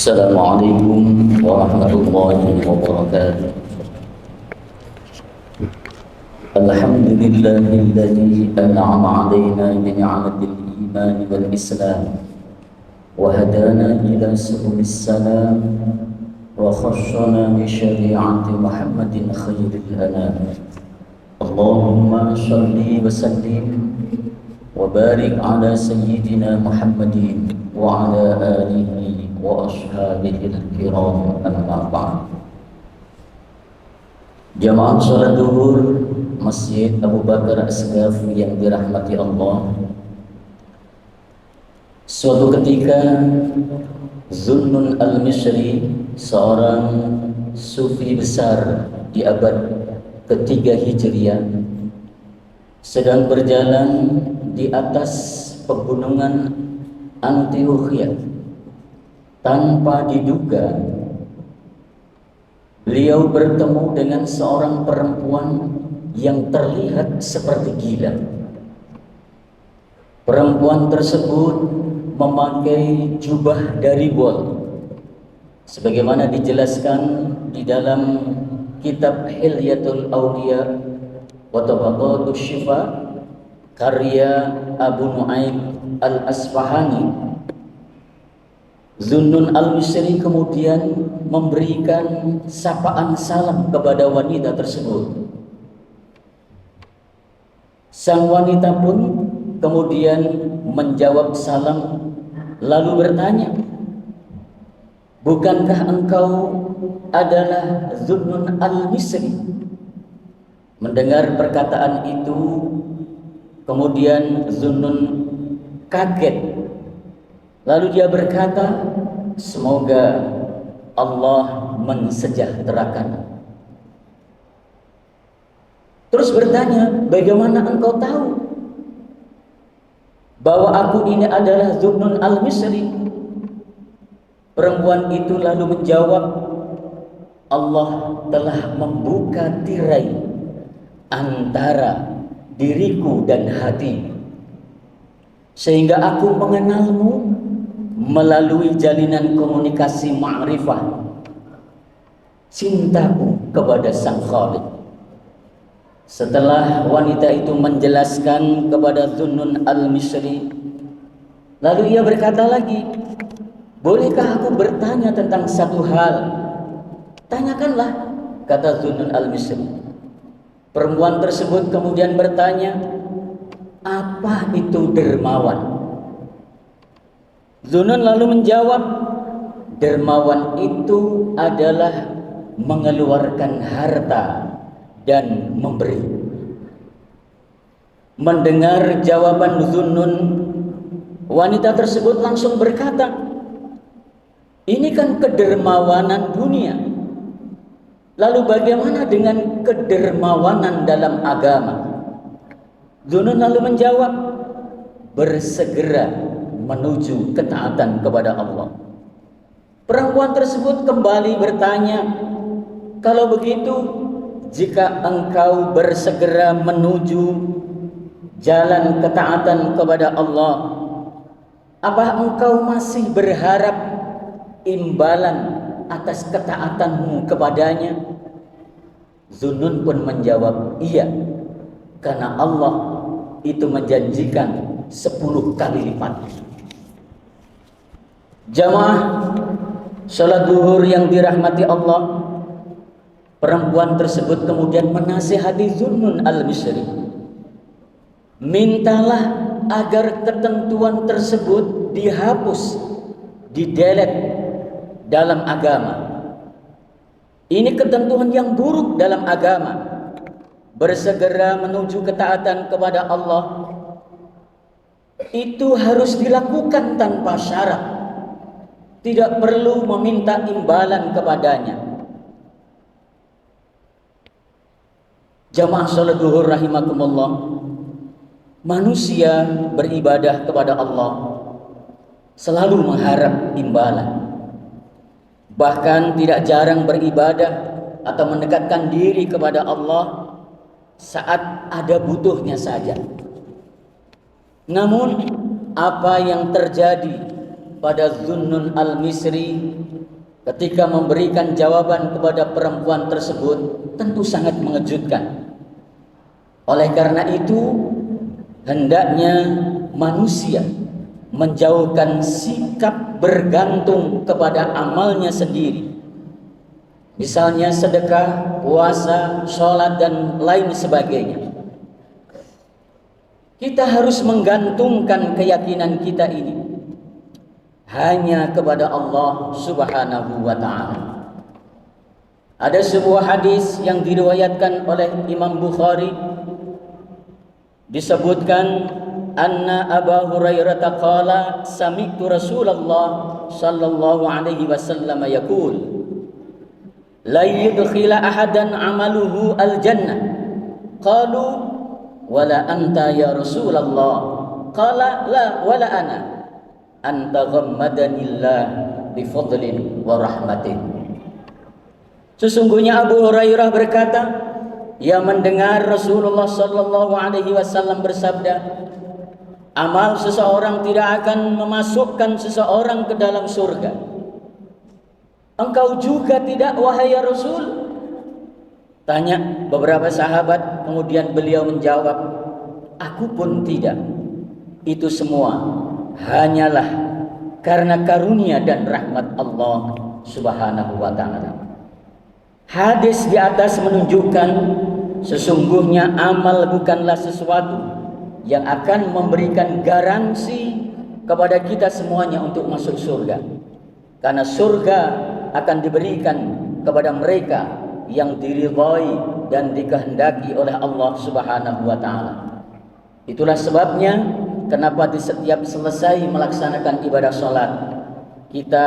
Assalamualaikum warahmatullahi wabarakatuh. Alhamdulillahilladzi an'ama 'alaina bi ni'matil iman wal islam wa hadana ila subulis salam wa khassana bi syari'ati Muhammadin khairil anam. Allahumma shalli wa sallim wa barik ala sayyidina Muhammadin wa ala alihi wa ashabihil kiram, amma ba'd. Jamaah salat zuhur Masjid Abu Bakar As-Sagaf yang dirahmati Allah. Suatu ketika Zunnun Al-Misri, seorang sufi besar di abad ketiga Hijriah, sedang berjalan di atas pegunungan Antiokhia. Tanpa diduga, beliau bertemu dengan seorang perempuan yang terlihat seperti gila. Perempuan tersebut memakai jubah dari wol, sebagaimana dijelaskan di dalam kitab Hilyatul Awliya wa Tabaqatus Syifa karya Abu Nu'aim Al-Asfahani. Zunnun Al-Misri kemudian memberikan sapaan salam kepada wanita tersebut. Sang wanita pun kemudian menjawab salam lalu bertanya, "Bukankah engkau adalah Zunnun Al-Misri?" Mendengar perkataan itu, kemudian Zunnun kaget. Lalu dia berkata, "Semoga Allah mensejahterakan." Terus bertanya, "Bagaimana engkau tahu bahwa aku ini adalah Zunnun Al-Misri?" Perempuan itu lalu menjawab, "Allah telah membuka tirai antara diriku dan hati, sehingga aku mengenalmu melalui jalinan komunikasi ma'rifah, cintaku kepada Sang Khaliq." Setelah wanita itu menjelaskan kepada Zunnun Al-Misri, lalu ia berkata lagi, "Bolehkah aku bertanya tentang satu hal?" "Tanyakanlah," kata Zunnun Al-Misri. Perempuan tersebut kemudian bertanya, "Apa itu dermawan?" Zunnun lalu menjawab, "Dermawan itu adalah mengeluarkan harta dan memberi." Mendengar jawaban Zunnun, wanita tersebut langsung berkata, "Ini kan kedermawanan dunia. Lalu bagaimana dengan kedermawanan dalam agama?" Zunnun lalu menjawab, "Bersegera menuju ketaatan kepada Allah." Perempuan tersebut kembali bertanya, "Kalau begitu, jika engkau bersegera menuju jalan ketaatan kepada Allah, apa engkau masih berharap imbalan atas ketaatanmu kepadanya?" Zunnun pun menjawab, "Iya, karena Allah itu menjanjikan 10 kali lipat." Jamaah salat zuhur yang dirahmati Allah, perempuan tersebut kemudian menasihati Zunnun Al-Misri, "Mintalah agar ketentuan tersebut dihapus, didelet dalam agama. Ini ketentuan yang buruk dalam agama. Bersegera menuju ketaatan kepada Allah itu harus dilakukan tanpa syarat, tidak perlu meminta imbalan kepadanya." Jamaah salat zuhur rahimakumullah, manusia beribadah kepada Allah selalu mengharap imbalan. Bahkan tidak jarang beribadah atau mendekatkan diri kepada Allah saat ada butuhnya saja. Namun apa yang terjadi pada Zunnun Al-Misri ketika memberikan jawaban kepada perempuan tersebut tentu sangat mengejutkan. Oleh karena itu, hendaknya manusia menjauhkan sikap bergantung kepada amalnya sendiri. Misalnya sedekah, puasa, sholat, dan lain sebagainya. Kita harus menggantungkan keyakinan kita ini hanya kepada Allah Subhanahu wa ta'ala. Ada sebuah hadis yang diriwayatkan oleh Imam Bukhari, disebutkan anna Abu Hurairah qala sami'tu Rasulullah sallallahu alaihi wasallam yaqul la yudkhila ahadan amaluhu al-jannah qalu wala anta ya Rasulullah qala la wala ana anta ghammadanillah bifadlin wa rahmatin. Sesungguhnya Abu Hurairah berkata, ia mendengar Rasulullah sallallahu alaihi wasallam bersabda, amal seseorang tidak akan memasukkan seseorang ke dalam surga. Engkau juga tidak, wahai ya Rasul? Tanya beberapa sahabat, kemudian beliau menjawab, aku pun tidak. Itu semua hanyalah karena karunia dan rahmat Allah Subhanahu wa ta'ala. Hadis di atas menunjukkan sesungguhnya amal bukanlah sesuatu yang akan memberikan garansi kepada kita semuanya untuk masuk surga. Karena surga akan diberikan kepada mereka yang diridhai dan dikehendaki oleh Allah Subhanahu wa ta'ala. Itulah sebabnya kenapa di setiap selesai melaksanakan ibadah salat, kita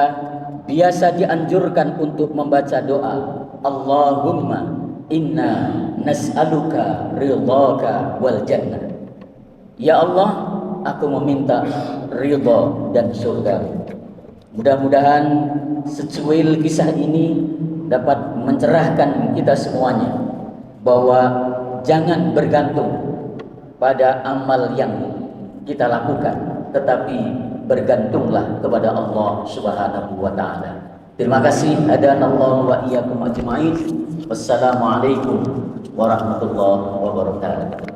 biasa dianjurkan untuk membaca doa, Allahumma inna nas'aluka ridhaka wal jannah. Ya Allah, aku meminta ridha dan surga. Mudah-mudahan secuil kisah ini dapat mencerahkan kita semuanya bahwa jangan bergantung pada amal yang kita lakukan, tetapi bergantunglah kepada Allah Subhanahu wa ta'ala. Terima kasih. Hadanallahu wa iyyakum ajma'in. Wassalamualaikum warahmatullahi wabarakatuh.